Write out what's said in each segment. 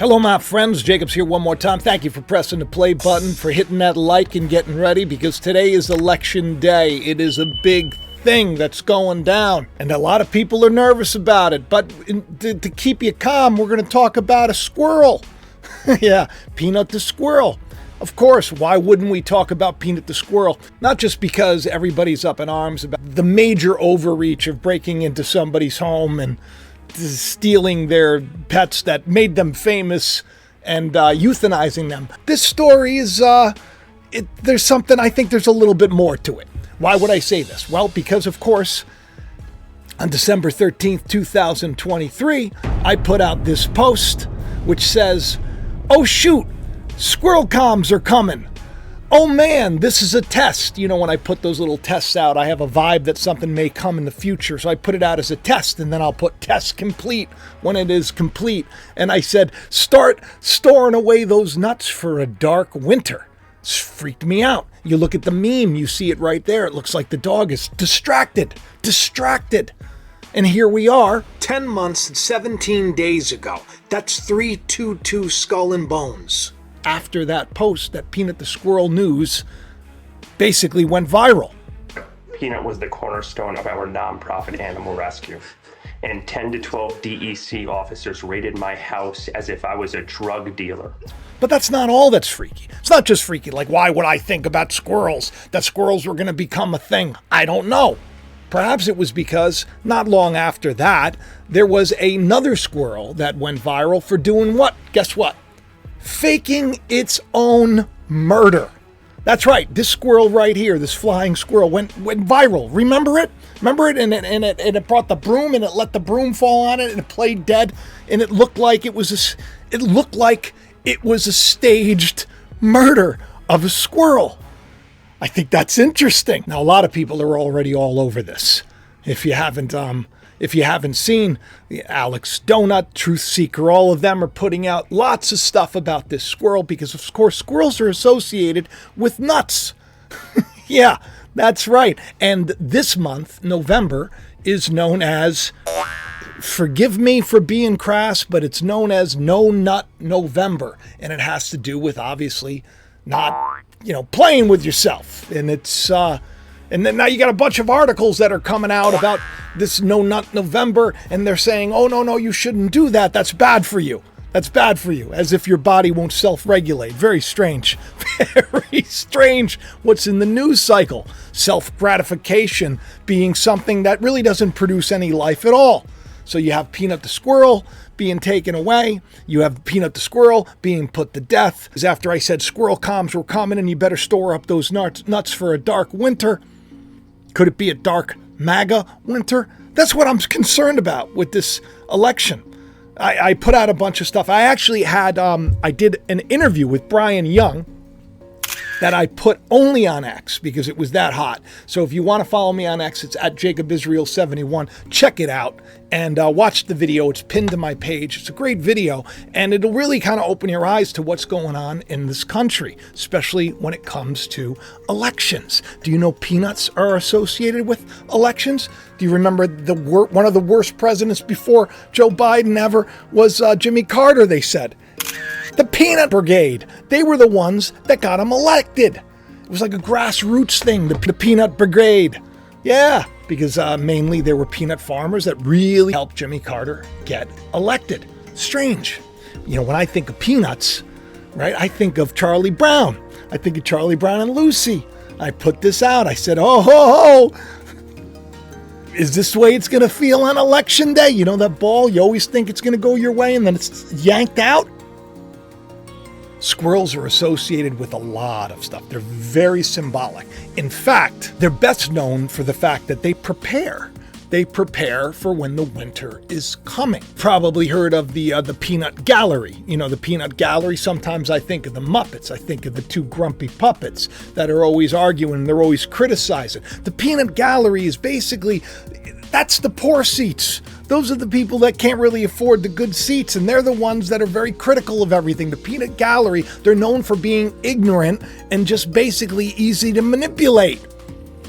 Hello, my friends. Jacob's here one more time. Thank you for pressing the play button, for hitting that like and getting ready, because today is election day. It is a big thing that's going down, and a lot of people are nervous about it. But to keep you calm, we're going to talk about a squirrel. Yeah, Peanut the squirrel. Of course, why wouldn't we talk about Peanut the squirrel? Not just because everybody's up in arms about the major overreach of breaking into somebody's home and stealing their pets that made them famous and euthanizing them. This story is, there's something, I think there's a little bit more to it. Why would I say this? Well, because of course, on December 13th, 2023, I put out this post which says, "Oh shoot, squirrel comms are coming. Oh man, this is a test." You know, when I put those little tests out, I have a vibe that something may come in the future. So I put it out as a test, and then I'll put test complete when it is complete. And I said, start storing away those nuts for a dark winter. It's freaked me out. You look at the meme, you see it right there. It looks like the dog is distracted. And here we are, 10 months and 17 days ago. That's 322 Skull and Bones. After that post, that Peanut the Squirrel news basically went viral. Peanut was the cornerstone of our nonprofit animal rescue, and 10 to 12 DEC officers raided my house as if I was a drug dealer. But that's not all that's freaky. It's not just freaky, like why would I think about squirrels, that squirrels were going to become a thing? I don't know. Perhaps it was because not long after that, there was another squirrel that went viral for doing what? Guess what? Faking its own murder. That's right. This squirrel right here, this flying squirrel, went viral. Remember it? And it brought the broom, and it let the broom fall on it, and it played dead, and it looked like it was a staged murder of a squirrel. I think that's interesting. Now, a lot of people are already all over this. If you haven't seen the Alex Donut, Truth Seeker, all of them are putting out lots of stuff about this squirrel because, of course, squirrels are associated with nuts. Yeah, that's right. And this month, November, is known as, forgive me for being crass, but it's known as No Nut November. And it has to do with, obviously, not, playing with yourself. And it's, and then now you got a bunch of articles that are coming out about this No Nut November, and they're saying, oh, no, you shouldn't do that. That's bad for you. That's bad for you. As if your body won't self-regulate. Very strange. Very strange what's in the news cycle. Self-gratification being something that really doesn't produce any life at all. So you have Peanut the squirrel being taken away. You have Peanut the squirrel being put to death. Because after I said squirrel comms were coming and you better store up those nuts for a dark winter. Could it be a dark MAGA winter? That's what I'm concerned about with this election. I put out a bunch of stuff. I actually had, I did an interview with Brian Young that I put only on X because it was that hot. So if you want to follow me on X, it's at JacobIsrael71. Check it out and watch the video. It's pinned to my page. It's a great video, and it'll really kind of open your eyes to what's going on in this country, especially when it comes to elections. Do you know peanuts are associated with elections? Do you remember one of the worst presidents before Joe Biden ever was Jimmy Carter, they said? The Peanut Brigade. They were the ones that got him elected. It was like a grassroots thing, the Peanut Brigade. Yeah, because mainly there were peanut farmers that really helped Jimmy Carter get elected. Strange. When I think of peanuts, right, I think of Charlie Brown. I think of Charlie Brown and Lucy. I put this out. I said, oh, ho, ho. Is this the way it's going to feel on election day? You know that ball, you always think it's going to go your way, and then it's yanked out? Squirrels are associated with a lot of stuff. They're very symbolic. In fact, they're best known for the fact that they prepare. They prepare for when the winter is coming. Probably heard of the peanut gallery. The peanut gallery, sometimes I think of the Muppets. I think of the two grumpy puppets that are always arguing and they're always criticizing. The peanut gallery is basically, that's the poor seats. Those are the people that can't really afford the good seats, and they're the ones that are very critical of everything. The peanut gallery, they're known for being ignorant and just basically easy to manipulate.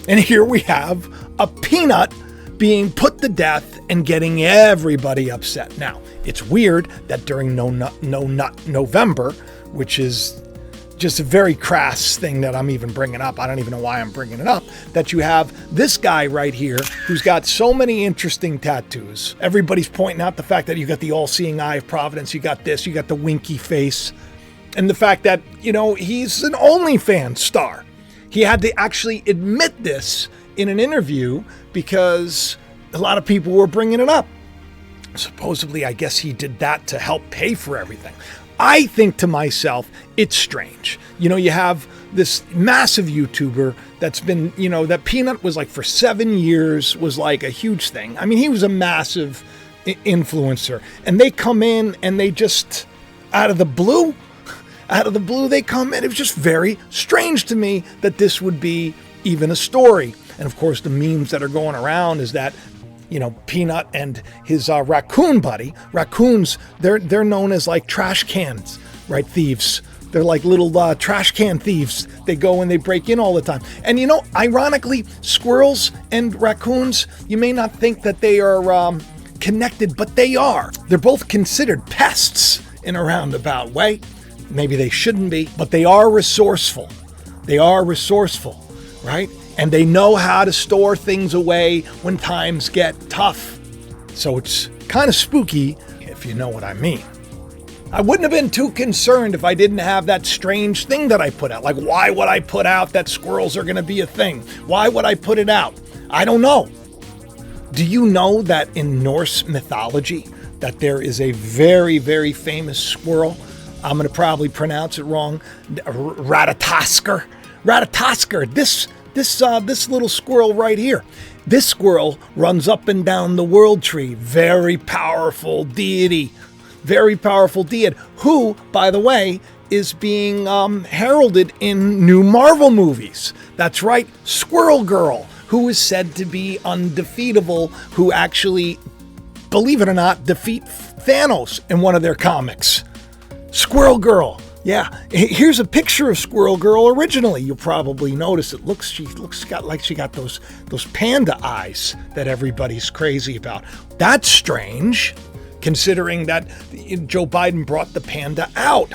And here we have a peanut being put to death and getting everybody upset. Now, It's weird that during No Nut November, which is just a very crass thing that I'm even bringing up. I don't even know why I'm bringing it up. That you have this guy right here who's got so many interesting tattoos. Everybody's pointing out the fact that you got the all-seeing eye of Providence. You got this, you got the winky face. And the fact that, he's an OnlyFans star. He had to actually admit this in an interview because a lot of people were bringing it up. Supposedly, I guess he did that to help pay for everything. I think to myself, it's strange. You have this massive YouTuber that's been, that Peanut was like for 7 years was like a huge thing. I mean, he was a massive influencer. And they come in and they just, out of the blue, they come in. It was just very strange to me that this would be even a story. And of course, the memes that are going around is that Peanut and his raccoon buddy. Raccoons, they're known as like trash cans, right? Thieves. They're like little trash can thieves. They go and they break in all the time. And ironically, squirrels and raccoons, you may not think that they are connected, but they are. They're both considered pests in a roundabout way. Maybe they shouldn't be, but they are resourceful. Right? And they know how to store things away when times get tough. So it's kind of spooky, if you know what I mean. I wouldn't have been too concerned if I didn't have that strange thing that I put out. Like, why would I put out that squirrels are going to be a thing? Why would I put it out? I don't know. Do you know that in Norse mythology that there is a very, very famous squirrel? I'm going to probably pronounce it wrong. Ratatoskr. This little squirrel right here. This squirrel runs up and down the world tree. Very powerful deity. Who, by the way, is being heralded in new Marvel movies. That's right, Squirrel Girl, who is said to be undefeatable, who actually, believe it or not, defeat Thanos in one of their comics. Squirrel Girl. Yeah, here's a picture of Squirrel Girl originally. You'll probably notice it she looks like she got those panda eyes that everybody's crazy about. That's strange, considering that Joe Biden brought the panda out,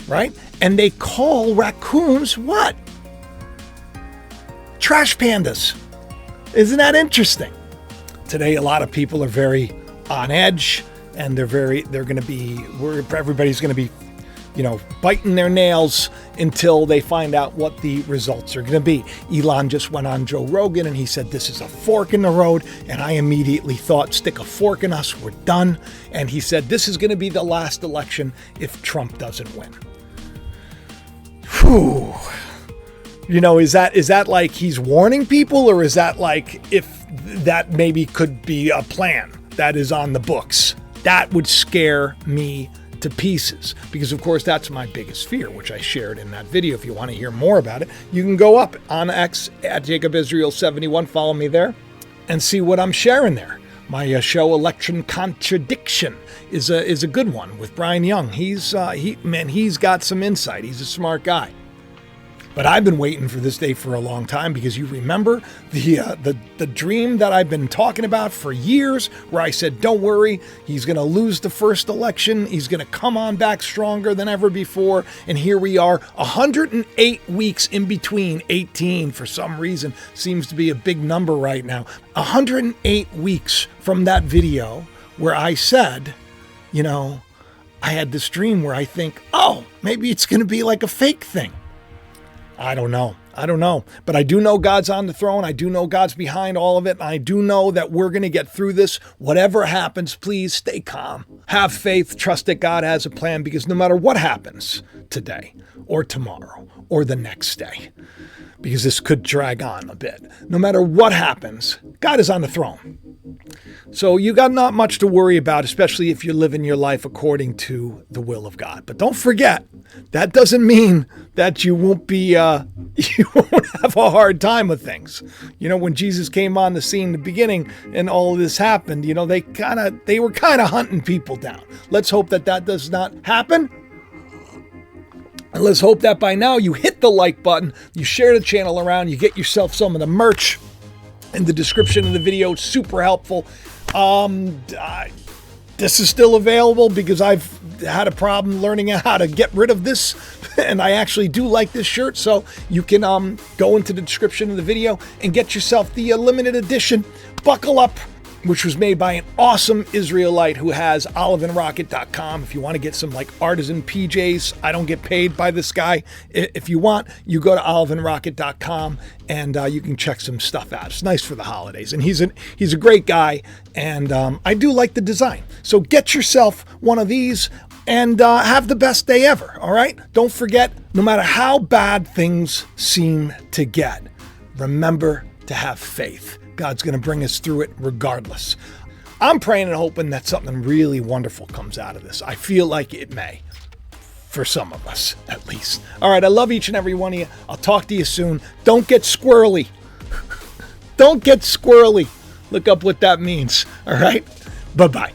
right? And they call raccoons what? Trash pandas. Isn't that interesting? Today, a lot of people are very on edge, and everybody's going to be biting their nails until they find out what the results are going to be. Elon just went on Joe Rogan and he said, this is a fork in the road. And I immediately thought, stick a fork in us, we're done. And he said, this is going to be the last election if Trump doesn't win. Whew. Is that like he's warning people, or is that like if that maybe could be a plan that is on the books? That would scare me to pieces, because of course that's my biggest fear, which I shared in that video. If you want to hear more about it, you can go up on X at JacobIsrael71, follow me there, and see what I'm sharing there. My show Election Contradiction is a good one with Brian Young. He's got some insight. He's a smart guy. But I've been waiting for this day for a long time, because you remember the dream that I've been talking about for years, where I said, don't worry, he's going to lose the first election. He's going to come on back stronger than ever before. And here we are, 108 weeks in between. 18, for some reason, seems to be a big number right now. 108 weeks from that video where I said, I had this dream where I think, oh, maybe it's going to be like a fake thing. I don't know. But I do know God's on the throne. I do know God's behind all of it. And I do know that we're going to get through this. Whatever happens, please stay calm. Have faith. Trust that God has a plan, because no matter what happens today or tomorrow or the next day, because this could drag on a bit, no matter what happens, God is on the throne. So you got not much to worry about, especially if you're living your life according to the will of God. But don't forget, that doesn't mean that you won't have a hard time with things. When Jesus came on the scene in the beginning and all of this happened, they were kind of hunting people down. Let's hope that does not happen. And let's hope that by now you hit the like button, you share the channel around, you get yourself some of the merch in the description of the video. It's super helpful. This is still available because I've had a problem learning how to get rid of this, and I actually do like this shirt. So you can go into the description of the video and get yourself the limited edition Buckle Up, which was made by an awesome Israelite who has oliveandrocket.com. If you want to get some like artisan PJs, I don't get paid by this guy. If you want, you go to oliveandrocket.com and you can check some stuff out. It's nice for the holidays. And he's a great guy, and I do like the design. So get yourself one of these and have the best day ever, all right? Don't forget, no matter how bad things seem to get, remember to have faith. God's going to bring us through it regardless. I'm praying and hoping that something really wonderful comes out of this. I feel like it may, for some of us at least. All right, I love each and every one of you. I'll talk to you soon. Don't get squirrely. Don't get squirrely. Look up what that means. All right, bye-bye.